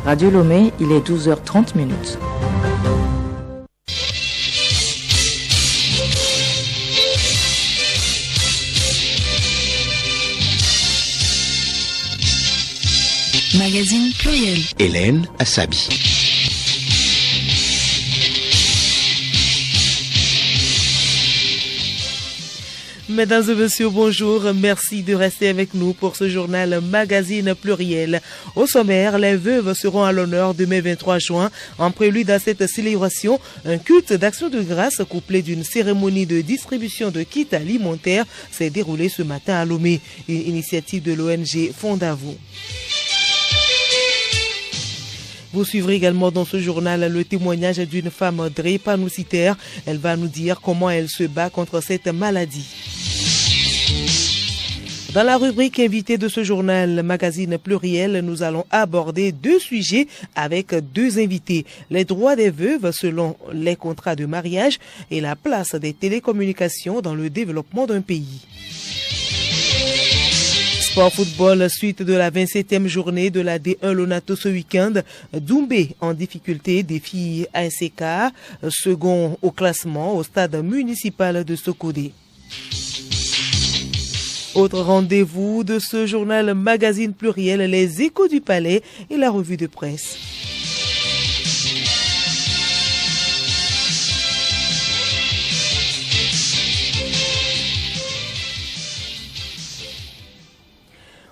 Radio Lomé, il est 12h30 minutes. Magazine pluriel. Hélène Assabi. Mesdames et messieurs, bonjour. Merci de rester avec nous pour ce journal Magazine pluriel. Au sommaire, les veuves seront à l'honneur demain 23 juin. En prélude à cette célébration, un culte d'action de grâce couplé d'une cérémonie de distribution de kits alimentaires s'est déroulé ce matin à Lomé, une initiative de l'ONG Fondavo. Vous suivrez également dans ce journal le témoignage d'une femme drépanocytaire. Elle va nous dire comment elle se bat contre cette maladie. Dans la rubrique invitée de ce journal Magazine pluriel, nous allons aborder deux sujets avec deux invités. Les droits des veuves selon les contrats de mariage et la place des télécommunications dans le développement d'un pays. Sport football, suite de la 27e journée de la D1 Lonato ce week-end. Doumbé en difficulté défie ASK, second au classement au stade municipal de Sokodé. Autre rendez-vous de ce journal Magazine pluriel, les échos du palais et la revue de presse.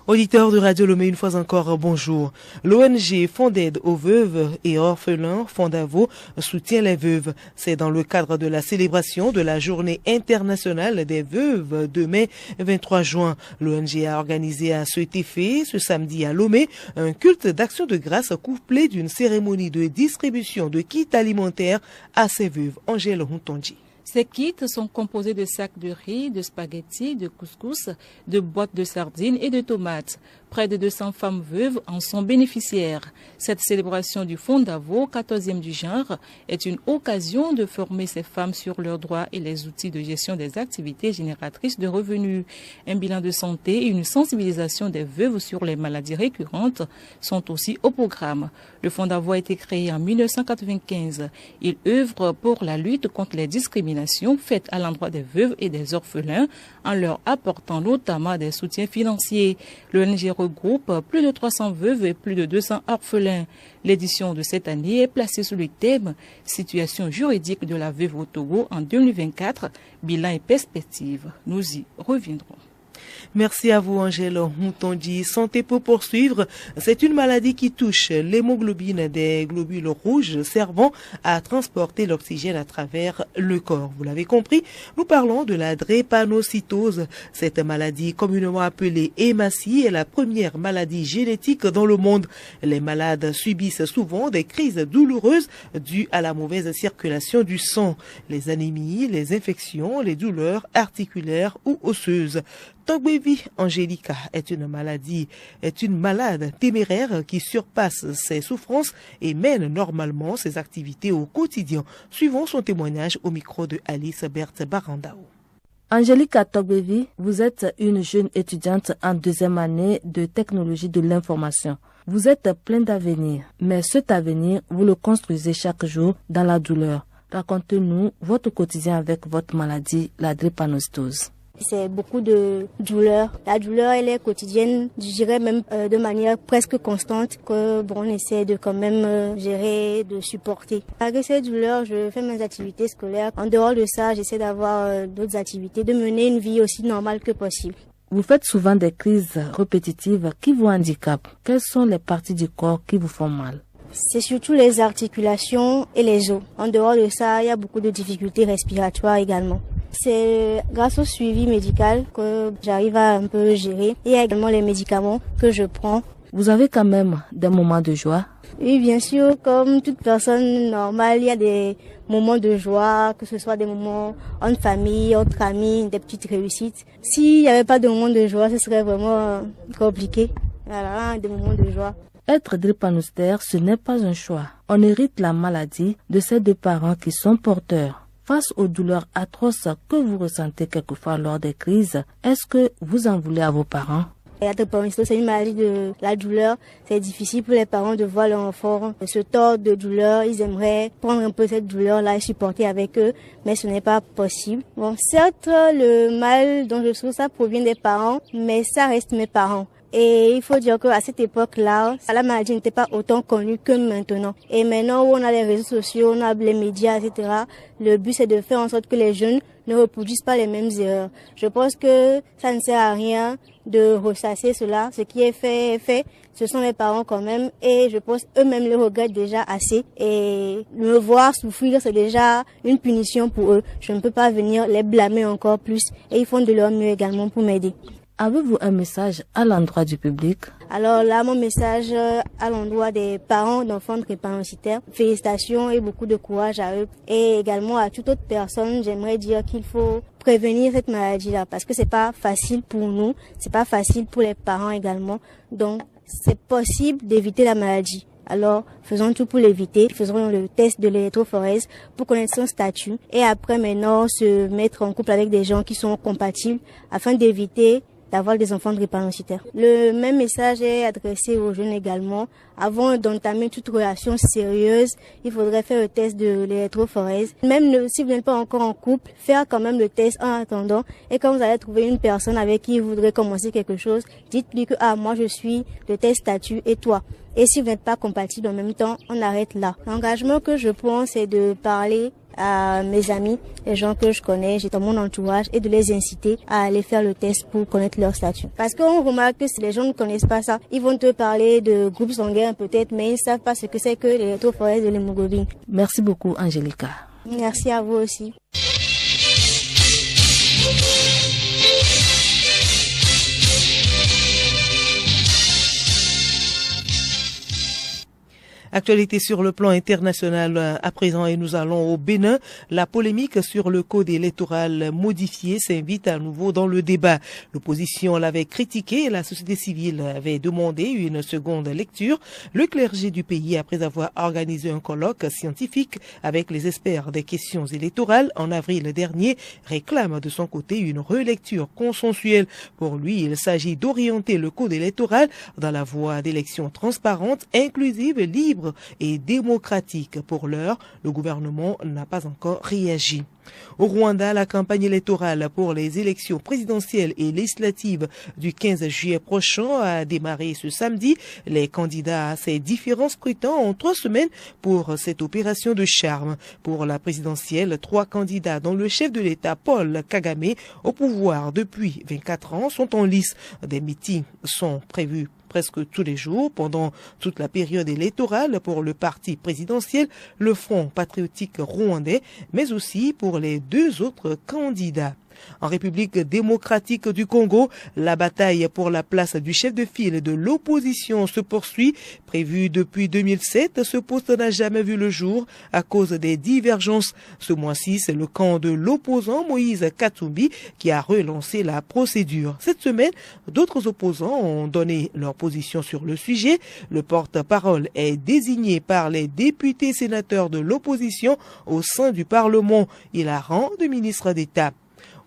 Auditeurs de Radio Lomé, une fois encore, bonjour. L'ONG Fonds d'aide aux veuves et orphelins, Fondavo, soutient les veuves. C'est dans le cadre de la célébration de la Journée internationale des veuves demain 23 juin. L'ONG a organisé à cet effet, ce samedi à Lomé, un culte d'action de grâce couplé d'une cérémonie de distribution de kits alimentaires à ces veuves. Angèle Huntonji. Ces kits sont composés de sacs de riz, de spaghettis, de couscous, de boîtes de sardines et de tomates. Près de 200 femmes veuves en sont bénéficiaires. Cette célébration du Fondavo, 14e du genre, est une occasion de former ces femmes sur leurs droits et les outils de gestion des activités génératrices de revenus. Un bilan de santé et une sensibilisation des veuves sur les maladies récurrentes sont aussi au programme. Le Fondavo a été créé en 1995. Il œuvre pour la lutte contre les discriminations faites à l'endroit des veuves et des orphelins en leur apportant notamment des soutiens financiers. L'ONG regroupe plus de 300 veuves et plus de 200 orphelins. L'édition de cette année est placée sous le thème « Situation juridique de la veuve au Togo en 2024, bilan et perspectives ». Nous y reviendrons. Merci à vous, Angèle Huntonji. Santé pour poursuivre. C'est une maladie qui touche l'hémoglobine des globules rouges servant à transporter l'oxygène à travers le corps. Vous l'avez compris, nous parlons de la drépanocytose. Cette maladie, communément appelée hématie, est la première maladie génétique dans le monde. Les malades subissent souvent des crises douloureuses dues à la mauvaise circulation du sang, les anémies, les infections, les douleurs articulaires ou osseuses. Togbevi Angelica est une malade téméraire qui surpasse ses souffrances et mène normalement ses activités au quotidien. Suivons son témoignage au micro de Alice Berthe Barandao. Angelica Togbevi, vous êtes une jeune étudiante en 2e année de technologie de l'information. Vous êtes plein d'avenir, mais cet avenir, vous le construisez chaque jour dans la douleur. Racontez-nous votre quotidien avec votre maladie, la drépanocytose. C'est beaucoup de douleur. La douleur, elle est quotidienne, je dirais même de manière presque constante que on essaie de quand même gérer, de supporter. Malgré cette douleur, je fais mes activités scolaires. En dehors de ça, j'essaie d'avoir d'autres activités, de mener une vie aussi normale que possible. Vous faites souvent des crises répétitives qui vous handicapent. Quelles sont les parties du corps qui vous font mal? C'est surtout les articulations et les os. En dehors de ça, il y a beaucoup de difficultés respiratoires également. C'est grâce au suivi médical que j'arrive à un peu gérer. Il y a également les médicaments que je prends. Vous avez quand même des moments de joie? Oui, bien sûr. Comme toute personne normale, il y a des moments de joie, que ce soit des moments entre famille, entre amis, des petites réussites. S'il n'y avait pas de moments de joie, ce serait vraiment compliqué. Voilà, des moments de joie. Être drépanocytaire, ce n'est pas un choix. On hérite la maladie de ces deux parents qui sont porteurs. Face aux douleurs atroces que vous ressentez quelquefois lors des crises, est-ce que vous en voulez à vos parents? La drépanocytose, c'est une maladie de la douleur. C'est difficile pour les parents de voir leur enfant se tordre de douleur. Ils aimeraient prendre un peu cette douleur-là et supporter avec eux, mais ce n'est pas possible. Bon, certes, le mal dont je souffre, ça provient des parents, mais ça reste mes parents. Et il faut dire qu'à cette époque-là, la maladie n'était pas autant connue que maintenant. Et maintenant où on a les réseaux sociaux, on a les médias, etc., le but c'est de faire en sorte que les jeunes ne reproduisent pas les mêmes erreurs. Je pense que ça ne sert à rien de ressasser cela. Ce qui est fait est fait. Ce sont les parents quand même. Et je pense eux-mêmes le regrettent déjà assez. Et me voir souffrir, c'est déjà une punition pour eux. Je ne peux pas venir les blâmer encore plus. Et ils font de leur mieux également pour m'aider. Avez-vous un message à l'endroit du public? Alors là, mon message à l'endroit des parents d'enfants drépanocytaires, félicitations et beaucoup de courage à eux. Et également à toute autre personne, j'aimerais dire qu'il faut prévenir cette maladie-là parce que c'est pas facile pour nous, c'est pas facile pour les parents également. Donc, c'est possible d'éviter la maladie. Alors, faisons tout pour l'éviter. Faisons le test de l'électrophorèse pour connaître son statut. Et après, maintenant, se mettre en couple avec des gens qui sont compatibles afin d'éviter d'avoir des enfants drépanocytaires. Le même message est adressé aux jeunes également. Avant d'entamer toute relation sérieuse, il faudrait faire le test de l'électrophorèse. Même si vous n'êtes pas encore en couple, faire quand même le test en attendant. Et quand vous allez trouver une personne avec qui vous voudrez commencer quelque chose, dites-lui que moi je suis de tel statut et toi. Et si vous n'êtes pas compatible en même temps, on arrête là. L'engagement que je prends, c'est de parler à mes amis, les gens que je connais, j'ai dans mon entourage, et de les inciter à aller faire le test pour connaître leur statut. Parce qu'on remarque que si les gens ne connaissent pas ça, ils vont te parler de groupes sanguins peut-être, mais ils ne savent pas ce que c'est que l'électrophorèse de l'hémoglobine. Merci beaucoup, Angélica. Merci à vous aussi. Actualité sur le plan international à présent et nous allons au Bénin. La polémique sur le code électoral modifié s'invite à nouveau dans le débat. L'opposition l'avait critiqué et la société civile avait demandé une seconde lecture. Le clergé du pays, après avoir organisé un colloque scientifique avec les experts des questions électorales en avril dernier, réclame de son côté une relecture consensuelle. Pour lui, il s'agit d'orienter le code électoral dans la voie d'élections transparentes, inclusives, libres et démocratique. Pour l'heure, le gouvernement n'a pas encore réagi. Au Rwanda, la campagne électorale pour les élections présidentielles et législatives du 15 juillet prochain a démarré ce samedi. Les candidats à ces différents scrutins ont 3 semaines pour cette opération de charme. Pour la présidentielle, 3 candidats dont le chef de l'État, Paul Kagame, au pouvoir depuis 24 ans, sont en lice. Des meetings sont prévus presque tous les jours pendant toute la période électorale pour le parti présidentiel, le Front patriotique rwandais, mais aussi pour les 2 autres candidats. En République démocratique du Congo, la bataille pour la place du chef de file de l'opposition se poursuit. Prévue depuis 2007, ce poste n'a jamais vu le jour à cause des divergences. Ce mois-ci, c'est le camp de l'opposant Moïse Katumbi qui a relancé la procédure. Cette semaine, d'autres opposants ont donné leur position sur le sujet. Le porte-parole est désigné par les députés sénateurs de l'opposition au sein du Parlement. Il a rang de ministre d'État.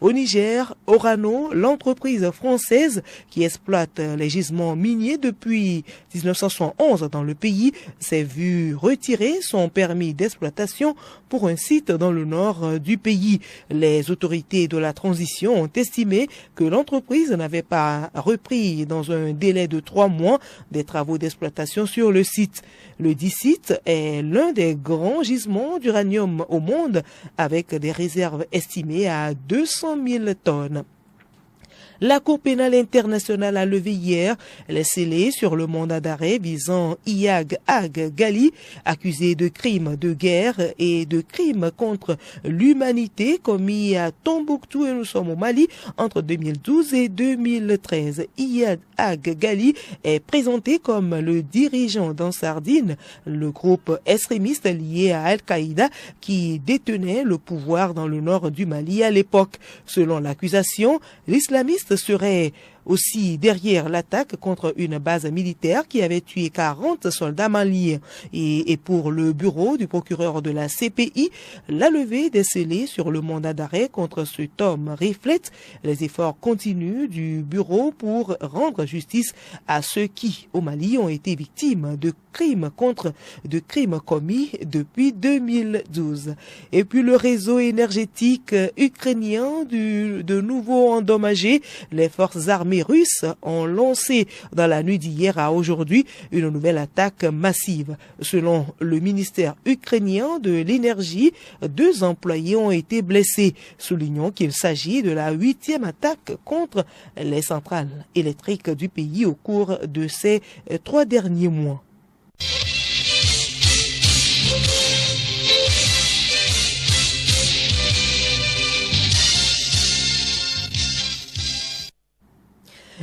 Au Niger, Orano, l'entreprise française qui exploite les gisements miniers depuis 1971 dans le pays, s'est vue retirer son permis d'exploitation pour un site dans le nord du pays. Les autorités de la transition ont estimé que l'entreprise n'avait pas repris dans un délai de 3 mois des travaux d'exploitation sur le site. Le dit site est l'un des grands gisements d'uranium au monde avec des réserves estimées à 200 000 tonnes. La Cour pénale internationale a levé hier les scellés sur le mandat d'arrêt visant Iyad Ag Ghali, accusé de crimes de guerre et de crimes contre l'humanité commis à Tombouctou, et nous sommes au Mali, entre 2012 et 2013. Iyad Ag Ghali est présenté comme le dirigeant d'Ansardine, le groupe extrémiste lié à Al-Qaïda qui détenait le pouvoir dans le nord du Mali à l'époque. Selon l'accusation, l'islamiste serait aussi derrière l'attaque contre une base militaire qui avait tué 40 soldats maliens. Et pour le bureau du procureur de la CPI, la levée des scellés sur le mandat d'arrêt contre cet homme reflète les efforts continus du bureau pour rendre justice à ceux qui, au Mali, ont été victimes de crimes commis depuis 2012. Et puis le réseau énergétique ukrainien de nouveau endommagé. Les forces armées russes ont lancé dans la nuit d'hier à aujourd'hui une nouvelle attaque massive. Selon le ministère ukrainien de l'énergie, 2 employés ont été blessés. Soulignons qu'il s'agit de la 8e attaque contre les centrales électriques du pays au cours de ces 3 derniers mois.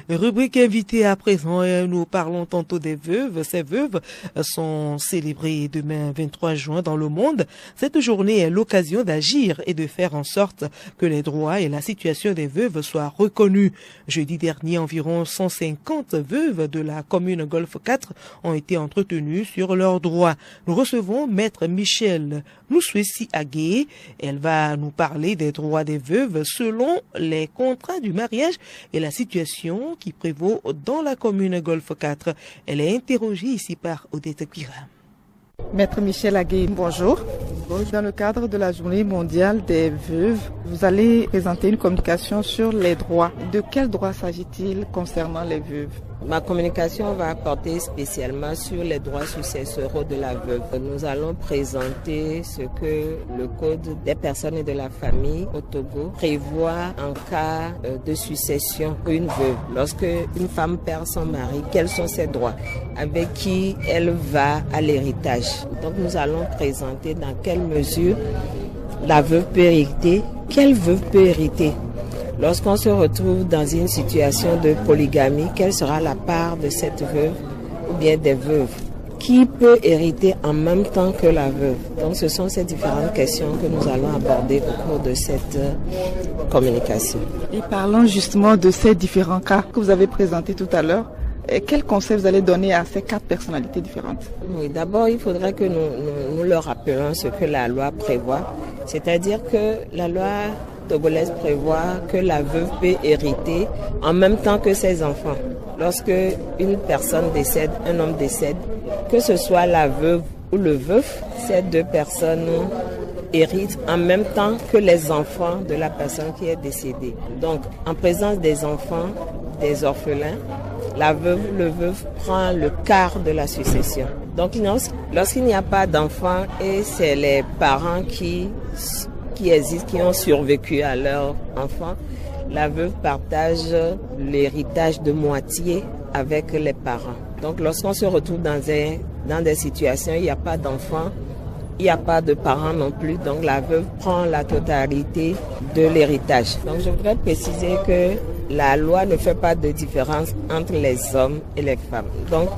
Rubrique invitée à présent, nous parlons tantôt des veuves. Ces veuves sont célébrées demain 23 juin dans le monde. Cette journée est l'occasion d'agir et de faire en sorte que les droits et la situation des veuves soient reconnus. Jeudi dernier, environ 150 veuves de la commune Golfe 4 ont été entretenues sur leurs droits. Nous recevons Maître Michel Loussouessi Agué. Elle va nous parler des droits des veuves selon les contrats du mariage et la situation qui prévaut dans la commune Golfe 4. Elle est interrogée ici par Odette Guira. Maître Michel Agué, bonjour. Dans le cadre de la journée mondiale des veuves, vous allez présenter une communication sur les droits. De quels droits s'agit-il concernant les veuves? Ma communication va porter spécialement sur les droits successoraux de la veuve. Nous allons présenter ce que le Code des personnes et de la famille au Togo prévoit en cas de succession pour une veuve. Lorsque une femme perd son mari, quels sont ses droits? Avec qui elle va à l'héritage? Donc nous allons présenter dans quelle mesure la veuve peut hériter, quelle veuve peut hériter. Lorsqu'on se retrouve dans une situation de polygamie, quelle sera la part de cette veuve ou bien des veuves? Qui peut hériter en même temps que la veuve? Donc ce sont ces différentes questions que nous allons aborder au cours de cette communication. Et parlons justement de ces différents cas que vous avez présentés tout à l'heure. Et quel conseil vous allez donner à ces 4 personnalités différentes? Oui, d'abord, il faudrait que nous leur rappelions ce que la loi prévoit. C'est-à-dire que la loi togolaise prévoit que la veuve peut hériter en même temps que ses enfants. Lorsque une personne décède, un homme décède, que ce soit la veuve ou le veuf, ces 2 personnes héritent en même temps que les enfants de la personne qui est décédée. Donc, en présence des enfants, des orphelins, la veuve ou le veuf prend le quart de la succession. Donc, lorsqu'il n'y a pas d'enfants et c'est les parents qui existent, qui ont survécu à leur enfant, la veuve partage l'héritage de moitié avec les parents. Donc lorsqu'on se retrouve dans des situations où il n'y a pas d'enfants, il n'y a pas de parents non plus, donc la veuve prend la totalité de l'héritage. Donc je voudrais préciser que la loi ne fait pas de différence entre les hommes et les femmes. Donc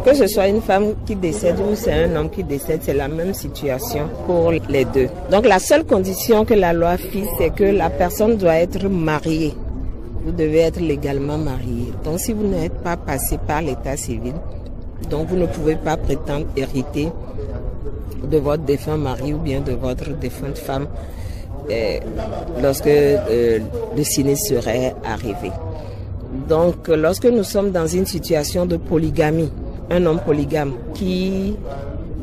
que ce soit une femme qui décède ou c'est un homme qui décède, c'est la même situation pour les deux. Donc la seule condition que la loi fixe, c'est que la personne doit être mariée. Vous devez être légalement marié. Donc si vous n'êtes pas passé par l'état civil, donc vous ne pouvez pas prétendre hériter de votre défunt mari ou bien de votre défunte femme lorsque le sinistre serait arrivé. Donc lorsque nous sommes dans une situation de polygamie, un homme polygame qui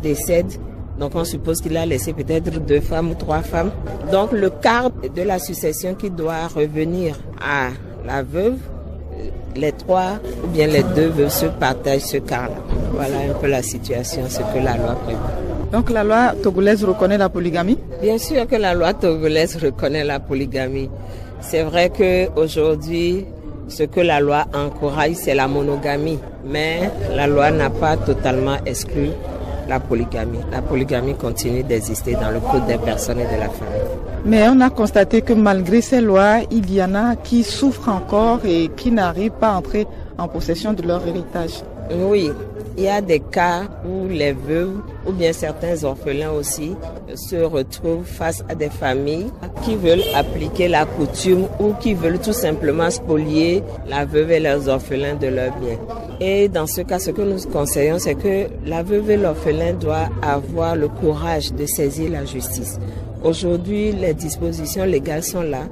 décède, donc on suppose qu'il a laissé peut-être 2 femmes ou 3 femmes. Donc le quart de la succession qui doit revenir à la veuve, les 3 ou bien les 2 veuves se partagent ce quart-là. Voilà un peu la situation, ce que la loi prévoit. Donc la loi togolaise reconnaît la polygamie? Bien sûr que la loi togolaise reconnaît la polygamie. C'est vrai qu'aujourd'hui, ce que la loi encourage, c'est la monogamie. Mais la loi n'a pas totalement exclu la polygamie. La polygamie continue d'exister dans le code des personnes et de la famille. Mais on a constaté que malgré ces lois, il y en a qui souffrent encore et qui n'arrivent pas à entrer en possession de leur héritage. Oui, il y a des cas où les veuves ou bien certains orphelins aussi se retrouvent face à des familles qui veulent appliquer la coutume ou qui veulent tout simplement spolier la veuve et les orphelins de leurs biens. Et dans ce cas, ce que nous conseillons, c'est que la veuve et l'orphelin doivent avoir le courage de saisir la justice. Aujourd'hui, les dispositions légales sont là.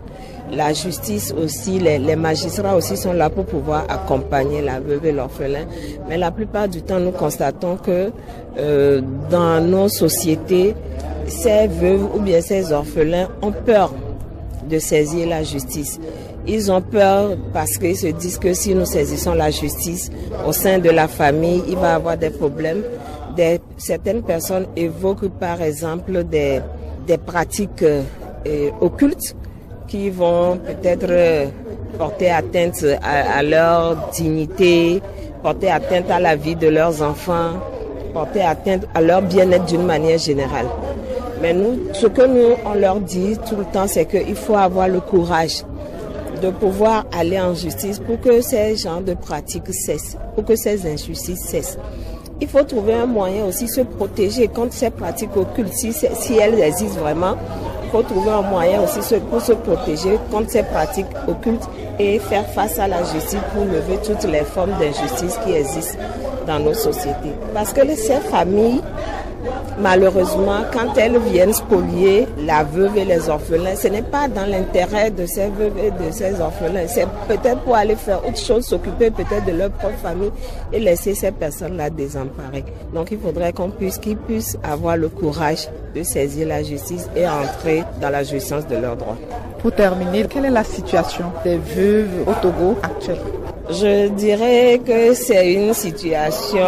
La justice aussi, les magistrats aussi sont là pour pouvoir accompagner la veuve et l'orphelin. Mais la plupart du temps, nous constatons que dans nos sociétés, ces veuves ou bien ces orphelins ont peur de saisir la justice. Ils ont peur parce qu'ils se disent que si nous saisissons la justice au sein de la famille, il va y avoir des problèmes. Certaines personnes évoquent par exemple des pratiques occultes qui vont peut-être porter atteinte à leur dignité, porter atteinte à la vie de leurs enfants, porter atteinte à leur bien-être d'une manière générale. Mais nous, ce que nous, on leur dit tout le temps, c'est qu'il faut avoir le courage de pouvoir aller en justice pour que ces genres de pratiques cessent, pour que ces injustices cessent. Il faut trouver un moyen aussi de se protéger contre ces pratiques occultes, si elles existent vraiment. Il faut trouver un moyen aussi pour se protéger contre ces pratiques occultes et faire face à la justice pour lever toutes les formes d'injustice qui existent dans nos sociétés. Parce que ces familles, malheureusement, quand elles viennent spolier la veuve et les orphelins, ce n'est pas dans l'intérêt de ces veuves et de ces orphelins. C'est peut-être pour aller faire autre chose, s'occuper peut-être de leur propre famille et laisser ces personnes-là désemparées. Donc il faudrait qu'ils puissent avoir le courage de saisir la justice et entrer dans la jouissance de leurs droits. Pour terminer, quelle est la situation des veuves au Togo actuellement? Je dirais que c'est une situation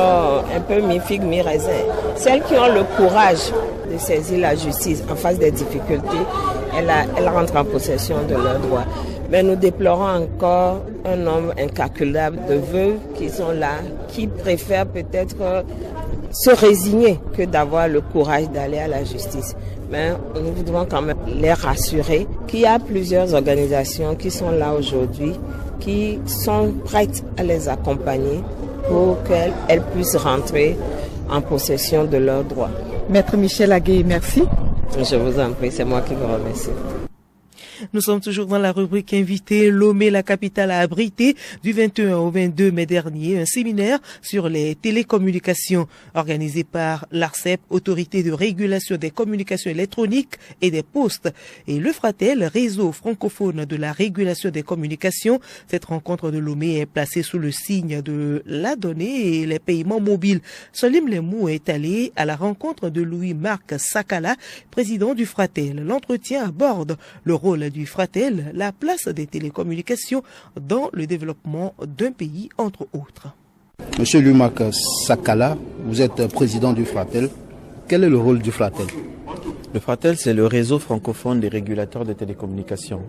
un peu mi-figue, mi-raisin. Celles qui ont le courage de saisir la justice en face des difficultés, elles rentrent en possession de leurs droits. Mais nous déplorons encore un nombre incalculable de veuves qui sont là, qui préfèrent peut-être se résigner que d'avoir le courage d'aller à la justice. Mais nous voudrons quand même les rassurer qu'il y a plusieurs organisations qui sont là aujourd'hui, qui sont prêtes à les accompagner pour qu'elles puissent rentrer en possession de leurs droits. Maître Michel Agué, merci. Je vous en prie, c'est moi qui vous remercie. Nous sommes toujours dans la rubrique invité. Lomé, la capitale, a abrité du 21 au 22 mai dernier un séminaire sur les télécommunications organisé par l'ARCEP, Autorité de régulation des communications électroniques et des postes, et le Fratel, réseau francophone de la régulation des communications. Cette rencontre de Lomé est placée sous le signe de la donnée et les paiements mobiles. Solim Lemou est allé à la rencontre de Louis-Marc Sakala, président du Fratel. L'entretien aborde le rôle du Fratel, la place des télécommunications dans le développement d'un pays, entre autres. Monsieur Louis-Marc Sakala, vous êtes président du Fratel. Quel est le rôle du Fratel? Le Fratel, c'est le réseau francophone des régulateurs de télécommunications.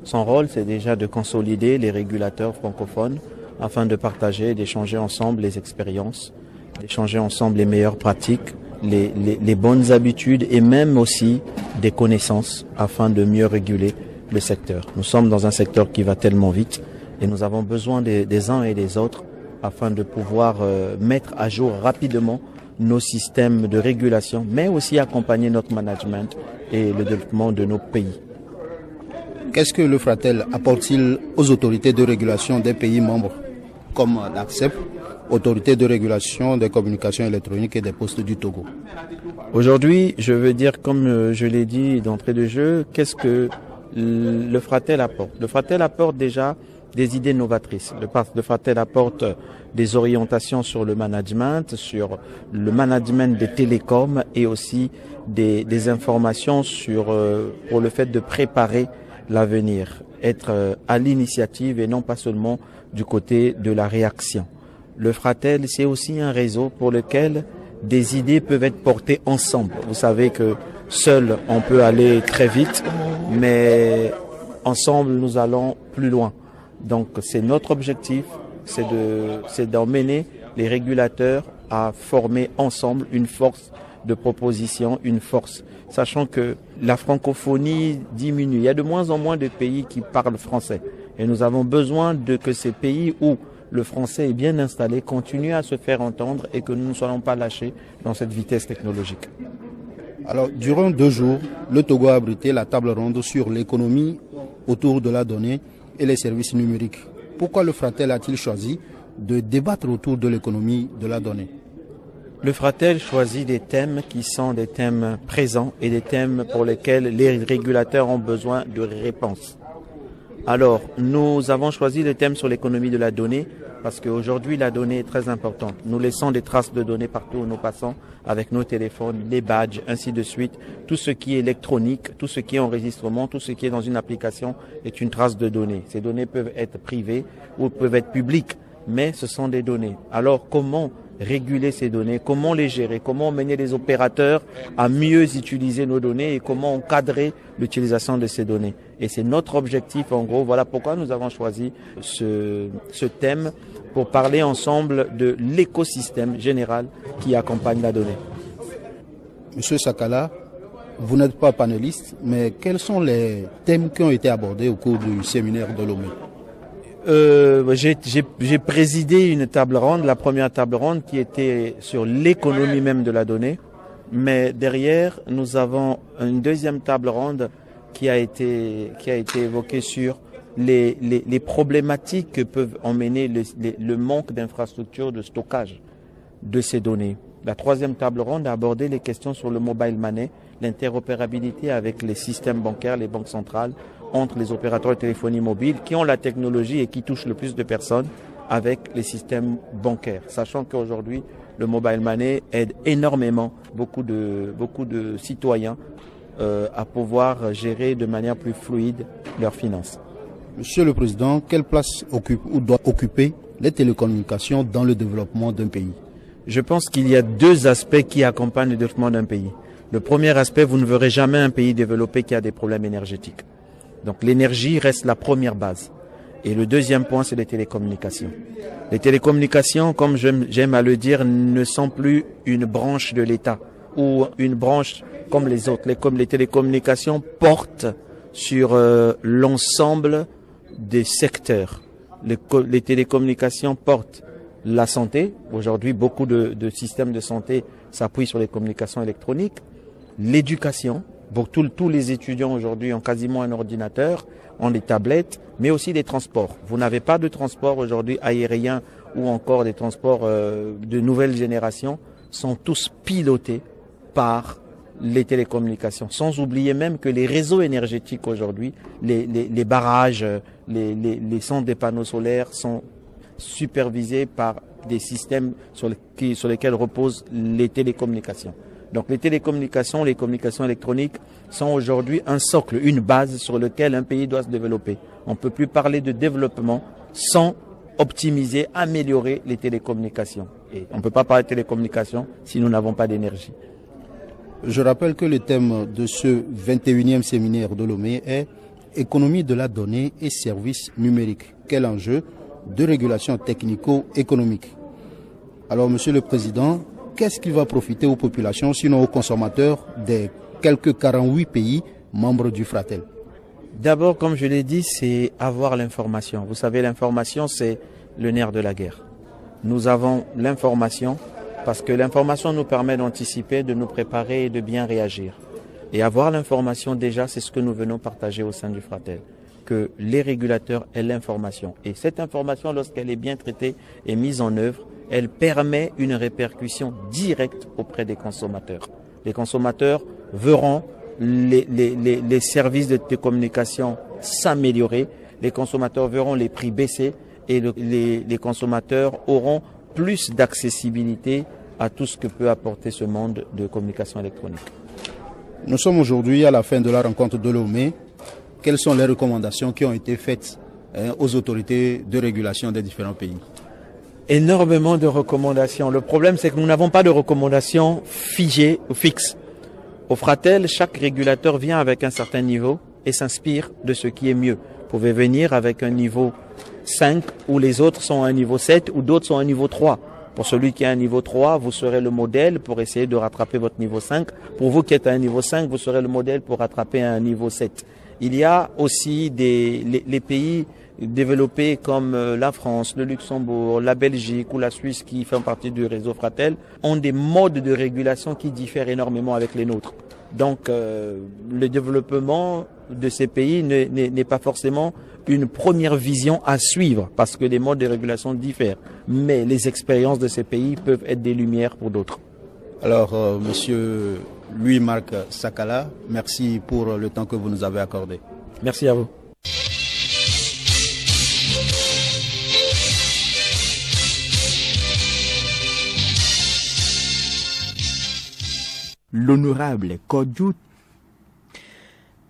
Son rôle, c'est déjà de consolider les régulateurs francophones afin de partager, d'échanger ensemble les expériences, d'échanger ensemble les meilleures pratiques, les bonnes habitudes et même aussi des connaissances afin de mieux réguler le secteur. Nous sommes dans un secteur qui va tellement vite et nous avons besoin des uns et des autres afin de pouvoir mettre à jour rapidement nos systèmes de régulation, mais aussi accompagner notre management et le développement de nos pays. Qu'est-ce que le Fratel apporte-t-il aux autorités de régulation des pays membres comme l'ARCEP, Autorité de régulation des communications électroniques et des postes du Togo? Aujourd'hui, je veux dire, comme je l'ai dit d'entrée de jeu, qu'est-ce que le Fratel apporte? Le Fratel apporte déjà des idées novatrices. Le Fratel apporte des orientations sur le management des télécoms et aussi des informations pour le fait de préparer l'avenir, être à l'initiative et non pas seulement du côté de la réaction. Le Fratel, c'est aussi un réseau pour lequel des idées peuvent être portées ensemble. Vous savez que seul, on peut aller très vite, mais ensemble, nous allons plus loin. Donc, c'est notre objectif, c'est d'emmener les régulateurs à former ensemble une force de proposition, une force, sachant que la francophonie diminue. Il y a de moins en moins de pays qui parlent français. Et nous avons besoin que ces pays où le français est bien installé, continue à se faire entendre et que nous ne soyons pas lâchés dans cette vitesse technologique. Alors, durant 2 jours, le Togo a abrité la table ronde sur l'économie autour de la donnée et les services numériques. Pourquoi le Fratel a-t-il choisi de débattre autour de l'économie de la donnée? Le Fratel choisit des thèmes qui sont des thèmes présents et des thèmes pour lesquels les régulateurs ont besoin de réponses. Alors, nous avons choisi le thème sur l'économie de la donnée parce qu'aujourd'hui, la donnée est très importante. Nous laissons des traces de données partout où nous passons avec nos téléphones, les badges, ainsi de suite. Tout ce qui est électronique, tout ce qui est enregistrement, tout ce qui est dans une application est une trace de données. Ces données peuvent être privées ou peuvent être publiques, mais ce sont des données. Alors, comment réguler ces données, comment les gérer, comment mener les opérateurs à mieux utiliser nos données et comment encadrer l'utilisation de ces données. Et c'est notre objectif en gros, voilà pourquoi nous avons choisi ce thème pour parler ensemble de l'écosystème général qui accompagne la donnée. Monsieur Sakala, vous n'êtes pas panéliste, mais quels sont les thèmes qui ont été abordés au cours du séminaire de Lomé? J'ai présidé une table ronde, la première table ronde qui était sur l'économie même de la donnée. Mais derrière, nous avons une deuxième table ronde qui a été évoquée sur les problématiques que peuvent emmener le manque d'infrastructures de stockage de ces données. La troisième table ronde a abordé les questions sur le mobile money, l'interopérabilité avec les systèmes bancaires, les banques centrales, entre les opérateurs de téléphonie mobile qui ont la technologie et qui touchent le plus de personnes avec les systèmes bancaires. Sachant qu'aujourd'hui, le mobile money aide énormément beaucoup de citoyens à pouvoir gérer de manière plus fluide leurs finances. Monsieur le Président, quelle place occupe ou doit occuper les télécommunications dans le développement d'un pays? Je pense qu'il y a 2 aspects qui accompagnent le développement d'un pays. Le premier aspect, vous ne verrez jamais un pays développé qui a des problèmes énergétiques. Donc l'énergie reste la première base. Et le deuxième point, c'est les télécommunications. Les télécommunications, comme j'aime à le dire, ne sont plus une branche de l'État ou une branche comme les autres. Comme les télécommunications portent sur l'ensemble des secteurs. Les télécommunications portent la santé. Aujourd'hui, beaucoup de systèmes de santé s'appuient sur les communications électroniques. L'éducation. Tous les étudiants aujourd'hui ont quasiment un ordinateur, ont des tablettes, mais aussi des transports. Vous n'avez pas de transport aujourd'hui aérien ou encore des transports de nouvelle génération, sont tous pilotés par les télécommunications. Sans oublier même que les réseaux énergétiques aujourd'hui, les barrages, les centres des panneaux solaires sont supervisés par des systèmes sur lesquels reposent les télécommunications. Donc les télécommunications, les communications électroniques sont aujourd'hui un socle, une base sur laquelle un pays doit se développer. On ne peut plus parler de développement sans optimiser, améliorer les télécommunications. Et on ne peut pas parler de télécommunications si nous n'avons pas d'énergie. Je rappelle que le thème de ce 21e séminaire de Lomé est « Économie de la donnée et services numériques ». Quel enjeu de régulation technico-économique? Alors, Monsieur le Président, qu'est-ce qui va profiter aux populations, sinon aux consommateurs des quelques 48 pays membres du Fratel? D'abord, comme je l'ai dit, c'est avoir l'information. Vous savez, l'information, c'est le nerf de la guerre. Nous avons l'information parce que l'information nous permet d'anticiper, de nous préparer et de bien réagir. Et avoir l'information, déjà, c'est ce que nous venons partager au sein du Fratel, que les régulateurs aient l'information. Et cette information, lorsqu'elle est bien traitée et mise en œuvre, elle permet une répercussion directe auprès des consommateurs. Les consommateurs verront les services de télécommunication s'améliorer, les consommateurs verront les prix baisser et les consommateurs auront plus d'accessibilité à tout ce que peut apporter ce monde de communication électronique. Nous sommes aujourd'hui à la fin de la rencontre de Lomé. Quelles sont les recommandations qui ont été faites aux autorités de régulation des différents pays? Énormément de recommandations. Le problème, c'est que nous n'avons pas de recommandations figées ou fixes. Au Fratel, chaque régulateur vient avec un certain niveau et s'inspire de ce qui est mieux. Vous pouvez venir avec un niveau 5 où les autres sont à un niveau 7 ou d'autres sont à un niveau 3. Pour celui qui est à un niveau 3, vous serez le modèle pour essayer de rattraper votre niveau 5. Pour vous qui êtes à un niveau 5, vous serez le modèle pour rattraper un niveau 7. Il y a aussi les pays développés comme la France, le Luxembourg, la Belgique ou la Suisse qui font partie du réseau Fratel ont des modes de régulation qui diffèrent énormément avec les nôtres. Donc le développement de ces pays n'est pas forcément une première vision à suivre parce que les modes de régulation diffèrent. Mais les expériences de ces pays peuvent être des lumières pour d'autres. Alors, monsieur Louis-Marc Sakala, merci pour le temps que vous nous avez accordé. Merci à vous. L'honorable Kodjo.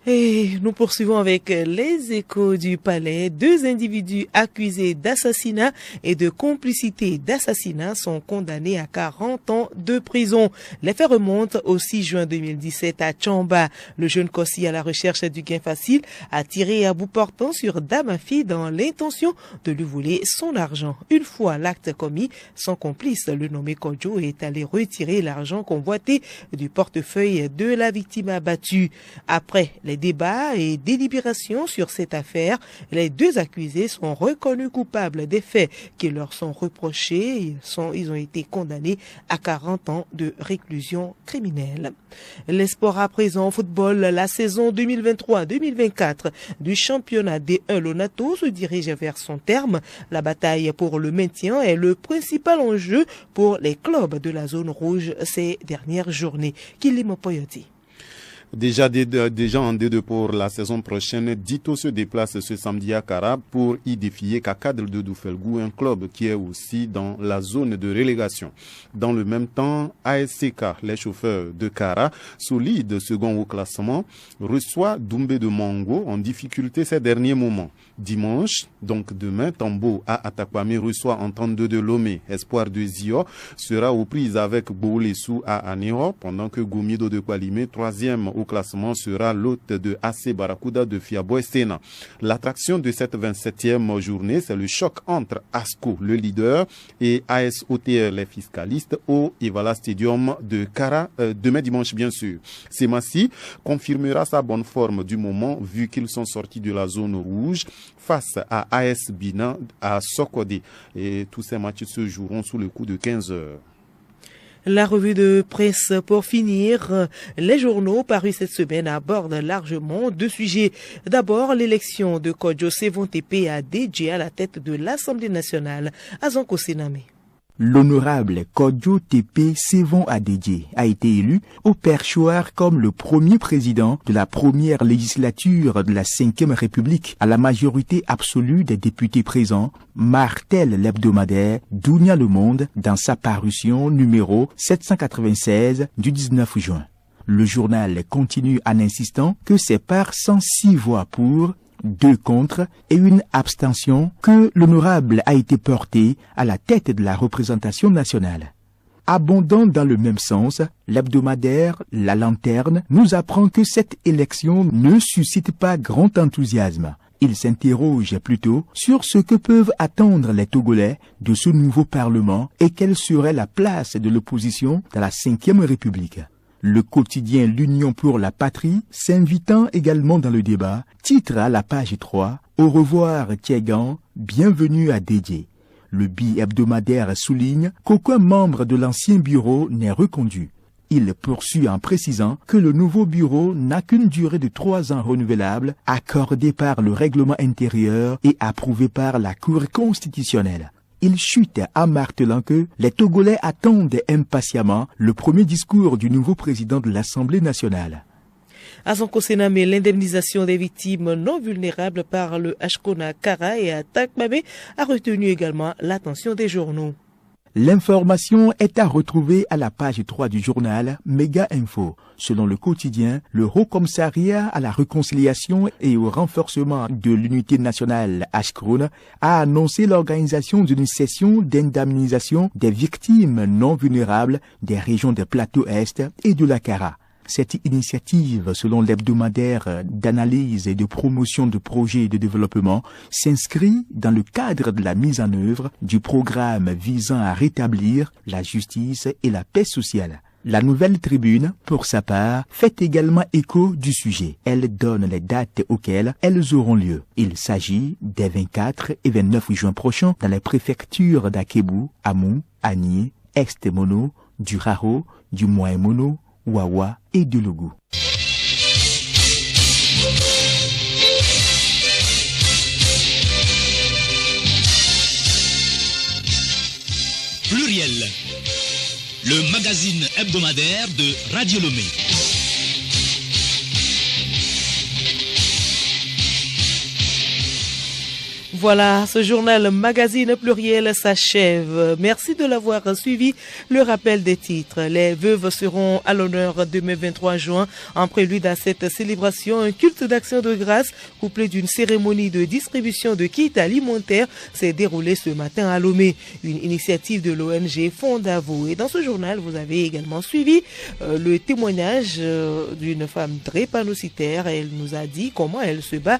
Et nous poursuivons avec les échos du palais. 2 individus accusés d'assassinat et de complicité d'assassinat sont condamnés à 40 ans de prison. Les faits remontent au 6 juin 2017 à Tchamba. Le jeune Kossi, à la recherche du gain facile, a tiré à bout portant sur Damafi dans l'intention de lui voler son argent. Une fois l'acte commis, son complice, le nommé Kodjo, est allé retirer l'argent convoité du portefeuille de la victime abattue. Après les débats et délibérations sur cette affaire, les 2 accusés sont reconnus coupables des faits qui leur sont reprochés. Ils ont été condamnés à 40 ans de réclusion criminelle. Les sports à présent au football, la saison 2023-2024 du championnat D1 Lonato se dirige vers son terme. La bataille pour le maintien est le principal enjeu pour les clubs de la zone rouge ces dernières journées. Kilimo Poyoti. Déjà en D2 pour la saison prochaine, Dito se déplace ce samedi à Kara pour y défier Kakadl de Doufelgou, un club qui est aussi dans la zone de relégation. Dans le même temps, ASCK, les chauffeurs de Kara, solide second au classement, reçoit Doumbé de Mango en difficulté ces derniers moments. Dimanche, donc demain, Tambo à Atakwame reçoit Entente de Lomé. Espoir de Zio sera aux prises avec Boulessou à Anéo, pendant que Gomido de Kwalimé, 3e au classement, sera l'hôte de AC Barakuda de Fiaboy-Sena. L'attraction de cette 27e journée, c'est le choc entre ASCO, le leader, et ASOTR, les fiscalistes, au Evala Stadium de Kara, demain dimanche bien sûr. Semassi confirmera sa bonne forme du moment vu qu'ils sont sortis de la zone rouge face à AS Bina à Sokode. Et tous ces matchs se joueront sous le coup de 15 heures. La revue de presse pour finir. Les journaux parus cette semaine abordent largement 2 sujets. D'abord, l'élection de Kodjo Sevon-Tepe à Dédje à la tête de l'Assemblée nationale. Azanko Sename. L'honorable Kodjo Tepe Sevon Adedje a été élu au perchoir comme le premier président de la première législature de la 5e République à la majorité absolue des députés présents, martèle l'hebdomadaire Dounia Le Monde dans sa parution numéro 796 du 19 juin. Le journal continue en insistant que c'est par 106 voix pour, 2 contre et 1 abstention que l'honorable a été porté à la tête de la représentation nationale. Abondant dans le même sens, l'hebdomadaire La Lanterne nous apprend que cette élection ne suscite pas grand enthousiasme. Il s'interroge plutôt sur ce que peuvent attendre les Togolais de ce nouveau Parlement et quelle serait la place de l'opposition dans la 5e République. Le quotidien L'Union pour la Patrie, s'invitant également dans le débat, titre à la page 3 « Au revoir Tiegan, bienvenue à Dédje ». Le bi-hebdomadaire souligne qu'aucun membre de l'ancien bureau n'est reconduit. Il poursuit en précisant que le nouveau bureau n'a qu'une durée de 3 ans renouvelable, accordée par le règlement intérieur et approuvée par la Cour constitutionnelle. Il chute en martelant que les Togolais attendent impatiemment le premier discours du nouveau président de l'Assemblée nationale. À son Sename, l'indemnisation des victimes non vulnérables par le Hkona Kara et à Takmame a retenu également l'attention des journaux. L'information est à retrouver à la page 3 du journal Méga Info. Selon le quotidien, le Haut Commissariat à la réconciliation et au renforcement de l'unité nationale Ashkroun a annoncé l'organisation d'une session d'indemnisation des victimes non vulnérables des régions des plateaux Est et de la Kara. Cette initiative, selon l'hebdomadaire d'analyse et de promotion de projets de développement, s'inscrit dans le cadre de la mise en œuvre du programme visant à rétablir la justice et la paix sociale. La Nouvelle Tribune, pour sa part, fait également écho du sujet. Elle donne les dates auxquelles elles auront lieu. Il s'agit des 24 et 29 juin prochains dans les préfectures d'Akebu, Amou, Agni, Est-Mono, du Raro, du Moyen-Mono, Wawa et du Lougou. Pluriel, le magazine hebdomadaire de Radio Lomé. Voilà, ce journal magazine pluriel s'achève. Merci de l'avoir suivi. Le rappel des titres. Les veuves seront à l'honneur demain 23 juin en prélude à cette célébration. Un culte d'action de grâce couplé d'une cérémonie de distribution de kits alimentaires s'est déroulé ce matin à Lomé. Une initiative de l'ONG Fondavo. Et dans ce journal, vous avez également suivi le témoignage d'une femme drépanocytaire. Elle nous a dit comment elle se bat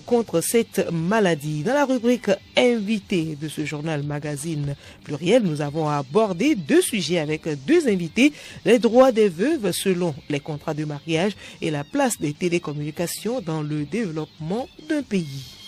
contre cette maladie. Dans la rubrique invité de ce journal magazine pluriel, nous avons abordé deux sujets avec deux invités, les droits des veuves selon les contrats de mariage et la place des télécommunications dans le développement d'un pays.